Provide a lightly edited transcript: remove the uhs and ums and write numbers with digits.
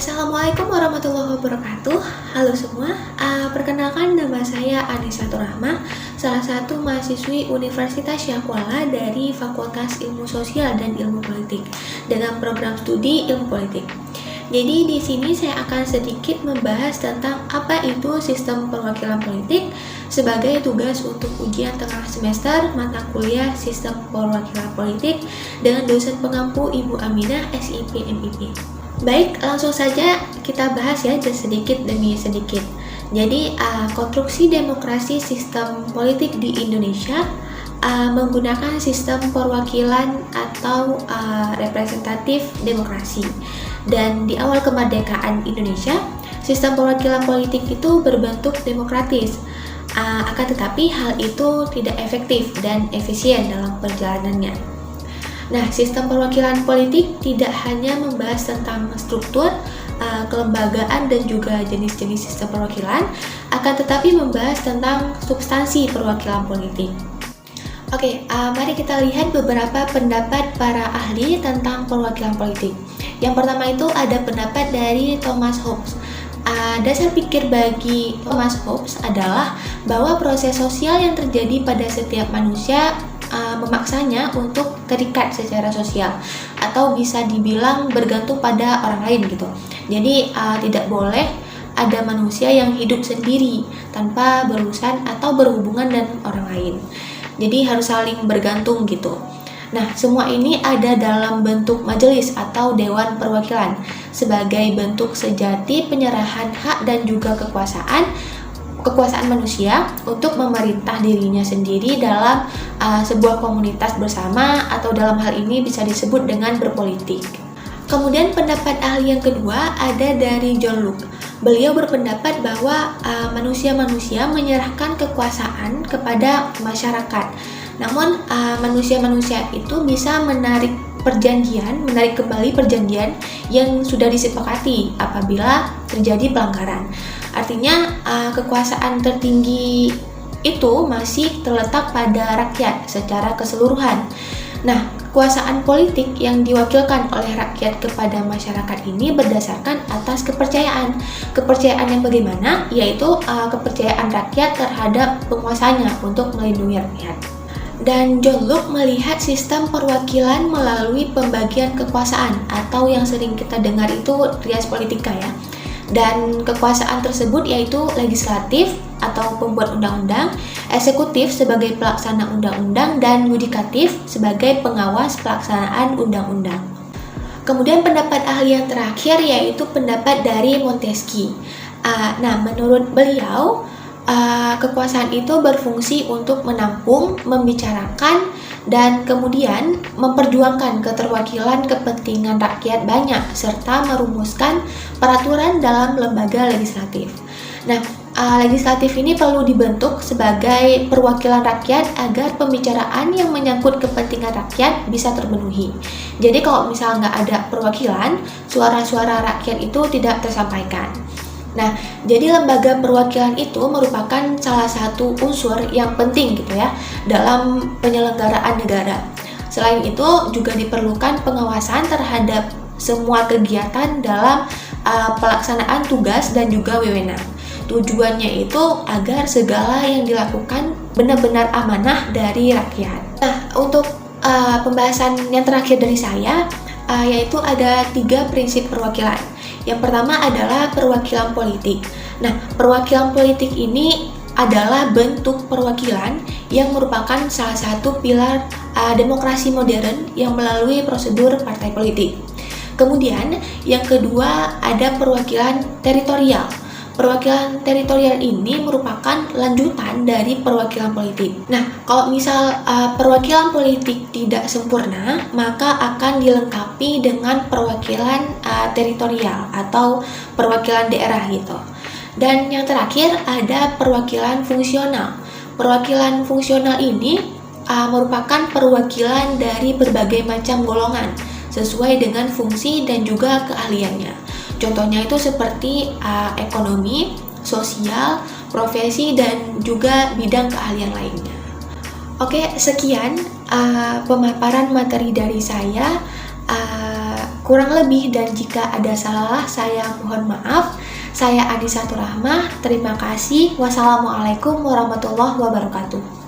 Assalamualaikum warahmatullahi wabarakatuh. Halo semua, perkenalkan nama saya Anisatur Rahmah, salah satu mahasiswi Universitas Syahkuala dari Fakultas Ilmu Sosial dan Ilmu Politik dengan program studi Ilmu Politik. Jadi di sini saya akan sedikit membahas tentang apa itu sistem perwakilan politik sebagai tugas untuk ujian tengah semester mata kuliah Sistem Perwakilan Politik dengan dosen pengampu Ibu Aminah SIP MIP. Baik, langsung saja kita bahas ya sedikit demi sedikit. Jadi, konstruksi demokrasi sistem politik di Indonesia menggunakan sistem perwakilan atau representatif demokrasi. Dan di awal kemerdekaan Indonesia, sistem perwakilan politik itu berbentuk demokratis. Akan tetapi hal itu tidak efektif dan efisien dalam perjalanannya. Nah, sistem perwakilan politik tidak hanya membahas tentang struktur, kelembagaan, dan juga jenis-jenis sistem perwakilan, akan tetapi membahas tentang substansi perwakilan politik. Oke, mari kita lihat beberapa pendapat para ahli tentang perwakilan politik. Yang pertama itu ada pendapat dari Thomas Hobbes. Dasar pikir bagi Thomas Hobbes adalah bahwa proses sosial yang terjadi pada setiap manusia memaksanya untuk terikat secara sosial atau bisa dibilang bergantung pada orang lain gitu. Jadi tidak boleh ada manusia yang hidup sendiri tanpa berurusan atau berhubungan dengan orang lain. Jadi harus saling bergantung gitu. Nah, semua ini ada dalam bentuk majelis atau dewan perwakilan sebagai bentuk sejati penyerahan hak dan juga kekuasaan manusia untuk memerintah dirinya sendiri dalam sebuah komunitas bersama atau dalam hal ini bisa disebut dengan berpolitik. Kemudian pendapat ahli yang kedua ada dari John Locke. Beliau berpendapat bahwa manusia-manusia menyerahkan kekuasaan kepada masyarakat. Namun manusia-manusia itu bisa menarik kembali perjanjian yang sudah disepakati apabila terjadi pelanggaran. Artinya kekuasaan tertinggi itu masih terletak pada rakyat secara keseluruhan. Nah, kekuasaan politik yang diwakilkan oleh rakyat kepada masyarakat ini berdasarkan atas kepercayaan. Kepercayaan yang bagaimana? Yaitu kepercayaan rakyat terhadap penguasanya untuk melindungi rakyat. Dan John Locke melihat sistem perwakilan melalui pembagian kekuasaan atau yang sering kita dengar itu trias politika ya. Dan kekuasaan tersebut yaitu legislatif atau pembuat undang-undang, eksekutif sebagai pelaksana undang-undang, dan yudikatif sebagai pengawas pelaksanaan undang-undang. Kemudian pendapat ahli yang terakhir yaitu pendapat dari Montesquieu. Menurut beliau, kekuasaan itu berfungsi untuk menampung, membicarakan, dan kemudian memperjuangkan keterwakilan kepentingan rakyat banyak serta merumuskan peraturan dalam lembaga legislatif. Nah, legislatif ini perlu dibentuk sebagai perwakilan rakyat agar pembicaraan yang menyangkut kepentingan rakyat bisa terpenuhi. Jadi kalau misal nggak ada perwakilan, suara-suara rakyat itu tidak tersampaikan. Nah, jadi lembaga perwakilan itu merupakan salah satu unsur yang penting gitu ya dalam penyelenggaraan negara. Selain itu juga diperlukan pengawasan terhadap semua kegiatan dalam pelaksanaan tugas dan juga wewenang. Tujuannya itu agar segala yang dilakukan benar-benar amanah dari rakyat. Nah, untuk pembahasan yang terakhir dari saya yaitu ada 3 prinsip perwakilan. Yang pertama adalah perwakilan politik. Nah, perwakilan politik ini adalah bentuk perwakilan yang merupakan salah satu pilar demokrasi modern yang melalui prosedur partai politik. Kemudian, yang kedua ada perwakilan teritorial. Perwakilan teritorial ini merupakan lanjutan dari perwakilan politik. Nah, kalau misal perwakilan politik tidak sempurna, maka akan dilengkapi dengan perwakilan teritorial atau perwakilan daerah gitu. Dan yang terakhir ada perwakilan fungsional. Perwakilan fungsional ini merupakan perwakilan dari berbagai macam golongan sesuai dengan fungsi dan juga keahliannya. Contohnya itu seperti ekonomi, sosial, profesi, dan juga bidang keahlian lainnya. Oke, sekian pemaparan materi dari saya. Kurang lebih dan jika ada salah, saya mohon maaf. Saya Anisatur Rahmah, terima kasih. Wassalamualaikum warahmatullahi wabarakatuh.